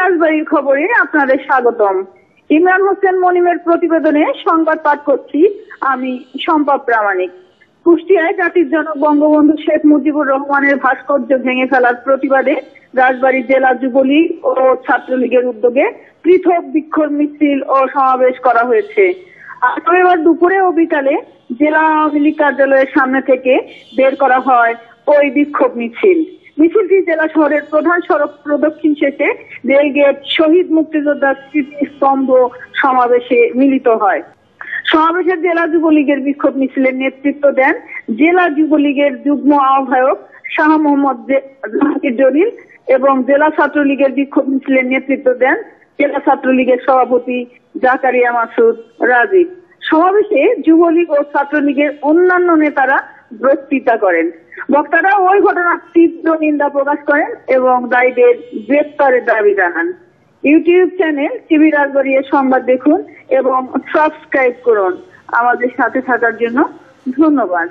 রাজবাড়ির খবরে আপনাদের স্বাগতম। ইমরান হোসেন মনিমের প্রতিবেদনে সংবাদ পাঠ করছি আমি শম্পা প্রামাণিক। কুষ্টিয়ায় জাতির জনক বঙ্গবন্ধু শেখ মুজিবুর রহমানের ভাস্কর্য ভেঙে ফেলার প্রতিবাদে রাজবাড়ী জেলা যুবলীগ ও ছাত্রলীগের উদ্যোগে পৃথক বিক্ষোভ মিছিল ও সমাবেশ করা হয়েছে। রবিবার দুপুরে ও বিকালে জেলা আওয়ামী লীগ কার্যালয়ের সামনে থেকে বের করা হয় ওই বিক্ষোভ মিছিল। মিছিলটি জেলা শহরের প্রধান সড়ক প্রদক্ষিণ শেষে রেলগেট, শহীদ মুক্তিযোদ্ধা স্মৃতিস্তম্ভ সমাবেশে মিলিত হয়। সমাবেশে জেলা যুবলীগের বিক্ষোভ মিছিলের নেতৃত্ব দেন জেলা যুবলীগের যুগ্ম আহ্বায়ক শাহ মোহাম্মদ জাহাঙ্গীর জলিল এবং জেলা ছাত্রলীগের বিক্ষোভ মিছিলের নেতৃত্ব দেন জেলা ছাত্রলীগের সভাপতি জাকারিয়া মাসুদ রাজীব। সমাবেশে যুবলীগ ও ছাত্রলীগের অন্যান্য নেতারা বক্তৃতা করেন। বক্তারা ওই ঘটনার তীব্র নিন্দা প্রকাশ করেন এবং দায়ীদের গ্রেপ্তারের দাবি জানান। ইউটিউব চ্যানেল টিভি রাজবাড়ী সংবাদ দেখুন এবং সাবস্ক্রাইব করুন। আমাদের সাথে থাকার জন্য ধন্যবাদ।